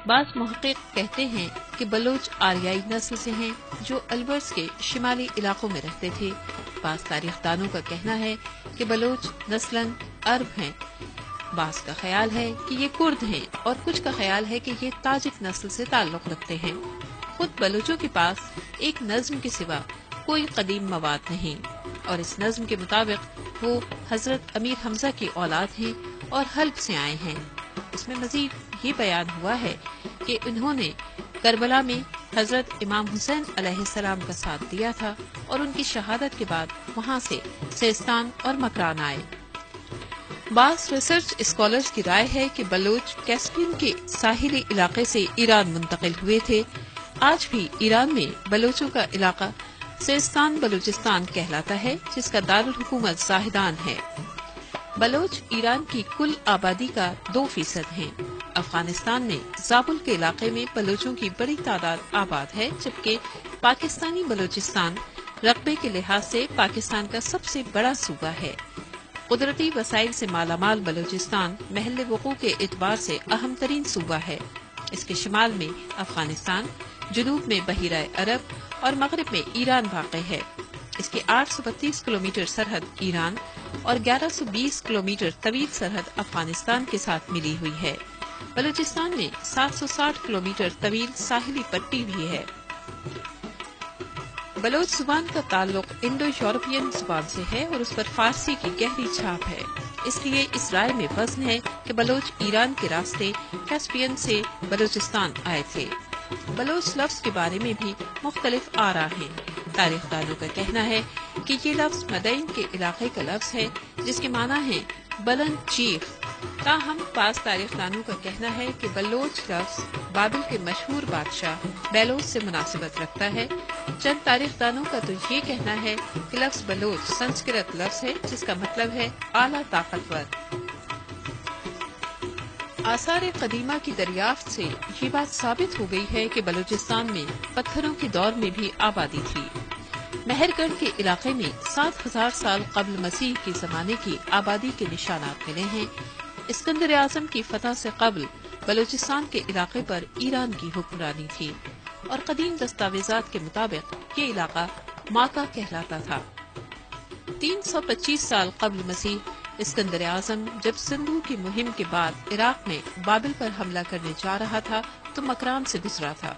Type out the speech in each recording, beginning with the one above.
بعض محقق کہتے ہیں کہ بلوچ آریائی نسل سے ہیں جو البرز کے شمالی علاقوں میں رہتے تھے۔ بعض تاریخ دانوں کا کہنا ہے کہ بلوچ نسلاً عرب ہیں، بعض کا خیال ہے کہ یہ کرد ہیں اور کچھ کا خیال ہے کہ یہ تاجک نسل سے تعلق رکھتے ہیں۔ خود بلوچوں کے پاس ایک نظم کے سوا کوئی قدیم مواد نہیں، اور اس نظم کے مطابق وہ حضرت امیر حمزہ کی اولاد ہیں اور حلب سے آئے ہیں۔ اس میں مزید یہ بیان ہوا ہے کہ انہوں نے کربلا میں حضرت امام حسین علیہ السلام کا ساتھ دیا تھا اور ان کی شہادت کے بعد وہاں سے سیستان اور مکران آئے۔ بعض ریسرچ اسکالرز کی رائے ہے کہ بلوچ کیسپین کے ساحلی علاقے سے ایران منتقل ہوئے تھے۔ آج بھی ایران میں بلوچوں کا علاقہ سیستان بلوچستان کہلاتا ہے، جس کا دارالحکومت زاہدان ہے۔ بلوچ ایران کی کل آبادی کا 2% ہیں۔ افغانستان میں زابل کے علاقے میں بلوچوں کی بڑی تعداد آباد ہے، جبکہ پاکستانی بلوچستان رقبے کے لحاظ سے پاکستان کا سب سے بڑا صوبہ ہے۔ قدرتی وسائل سے مالا مال بلوچستان محل وقوع کے اعتبار سے اہم ترین صوبہ ہے۔ اس کے شمال میں افغانستان، جنوب میں بحیرہ عرب اور مغرب میں ایران واقع ہے۔ اس کی 832 کلومیٹر سرحد ایران اور 1120 کلومیٹر طویل سرحد افغانستان کے ساتھ ملی ہوئی ہے۔ بلوچستان میں 760 کلومیٹر طویل ساحلی پٹی بھی ہے۔ بلوچ زبان کا تعلق انڈو یورپین زبان سے ہے اور اس پر فارسی کی گہری چھاپ ہے۔ اس لیے اس رائے میں وزن ہے کہ بلوچ ایران کے راستے کیسپین سے بلوچستان آئے تھے۔ بلوچ لفظ کے بارے میں بھی مختلف آراء ہیں۔ تاریخ دانوں کا کہنا ہے کہ یہ لفظ مدین کے علاقے کا لفظ ہے، جس کے معنی ہے بلند چیخ۔ تاہم بعض تاریخ دانوں کا کہنا ہے کہ بلوچ لفظ بابل کے مشہور بادشاہ بیلوس سے مناسبت رکھتا ہے۔ چند تاریخ دانوں کا تو یہ کہنا ہے کہ لفظ بلوچ سنسکرت لفظ ہے، جس کا مطلب ہے اعلیٰ طاقتور۔ آثار قدیمہ کی دریافت سے یہ بات ثابت ہو گئی ہے کہ بلوچستان میں پتھروں کے دور میں بھی آبادی تھی۔ مہر گڑھ کے علاقے میں 7000 سال قبل مسیح کے زمانے کی آبادی کے نشانات ملے ہیں۔ اسکندر اعظم کی فتح سے قبل بلوچستان کے علاقے پر ایران کی حکمرانی تھی اور قدیم دستاویزات کے مطابق یہ علاقہ ماکا کہلاتا تھا۔ 325 سال قبل مسیح اسکندر اعظم جب سندھو کی مہم کے بعد عراق میں بابل پر حملہ کرنے جا رہا تھا تو مکران سے گزرا تھا۔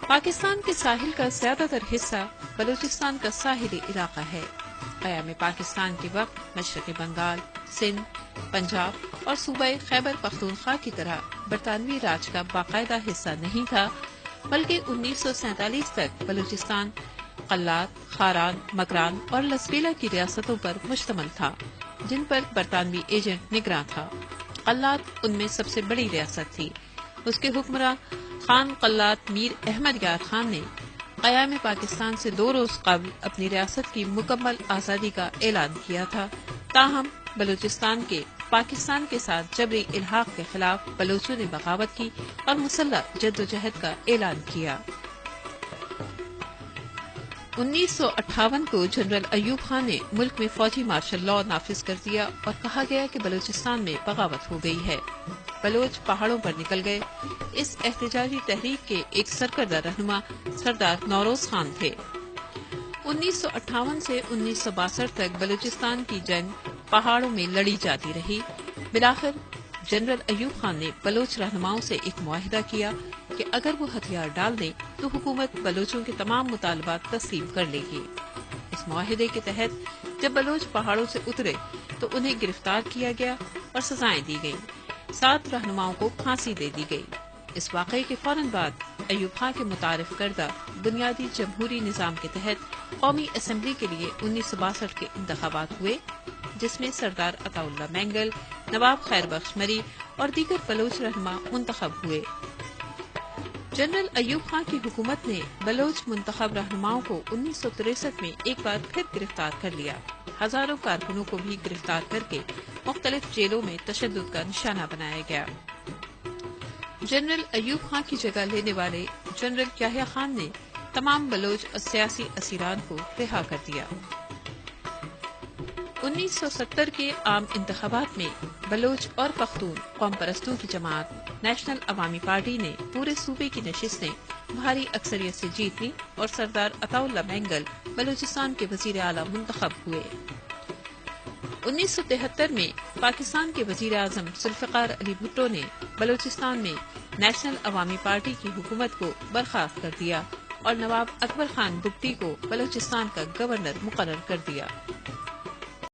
پاکستان کے ساحل کا زیادہ تر حصہ بلوچستان کا ساحلی علاقہ ہے۔ قیام پاکستان کے وقت مشرق بنگال، سندھ، پنجاب اور صوبہ خیبر پختونخوا کی طرح برطانوی راج کا باقاعدہ حصہ نہیں تھا، بلکہ 1947 تک بلوچستان قلات، خاران، مکران اور لسبیلا کی ریاستوں پر مشتمل تھا، جن پر برطانوی ایجنٹ نگراں تھا۔ قلات ان میں سب سے بڑی ریاست تھی۔ اس کے حکمراں خان قلات میر احمد یار خان نے قیام پاکستان سے 2 روز قبل اپنی ریاست کی مکمل آزادی کا اعلان کیا تھا۔ تاہم بلوچستان کے پاکستان کے ساتھ جبری الحاق کے خلاف بلوچوں نے بغاوت کی اور مسلح جدوجہد کا اعلان کیا۔ 1958 کو جنرل ایوب خان نے ملک میں فوجی مارشل لا نافذ کر دیا اور کہا گیا کہ بلوچستان میں بغاوت ہو گئی ہے۔ بلوچ پہاڑوں پر نکل گئے۔ اس احتجاجی تحریک کے ایک سرکردہ رہنما سردار نوروز خان تھے۔ 1958 سے 1962 تک بلوچستان کی جنگ پہاڑوں میں لڑی جاتی رہی۔ بالآخر جنرل ایوب خان نے بلوچ رہنماؤں سے ایک معاہدہ کیا کہ اگر وہ ہتھیار ڈال دیں تو حکومت بلوچوں کے تمام مطالبات تسلیم کر لے گی۔ اس معاہدے کے تحت جب بلوچ پہاڑوں سے اترے تو انہیں گرفتار کیا گیا اور سزائیں دی گئیں۔ 7 رہنماؤں کو پھانسی دے دی گئی۔ اس واقعے کے فوراً بعد ایوب خان کے متعارف کردہ بنیادی جمہوری نظام کے تحت قومی اسمبلی کے لیے 1962 کے انتخابات ہوئے، جس میں سردار عطا اللہ مینگل، نواب خیر بخش مری اور دیگر بلوچ رہنما منتخب ہوئے۔ جنرل ایوب خان کی حکومت نے بلوچ منتخب رہنماؤں کو 1963 میں ایک بار پھر گرفتار کر لیا۔ ہزاروں کارکنوں کو بھی گرفتار کر کے مختلف جیلوں میں تشدد کا نشانہ بنایا گیا۔ جنرل ایوب خان کی جگہ لینے والے جنرل یحییٰ خان نے تمام بلوچ سیاسی اسیران کو رہا کر دیا۔ 1970 کے عام انتخابات میں بلوچ اور پختون قوم پرستوں کی جماعت نیشنل عوامی پارٹی نے پورے صوبے کی نشستیں بھاری اکثریت سے جیت لی اور سردار عطا اللہ مینگل بلوچستان کے وزیر اعلیٰ منتخب ہوئے۔ 1973 میں پاکستان کے وزیر اعظم ذوالفقار علی بھٹو نے بلوچستان میں نیشنل عوامی پارٹی کی حکومت کو برخاست کر دیا اور نواب اکبر خان بگٹی کو بلوچستان کا گورنر مقرر کر دیا۔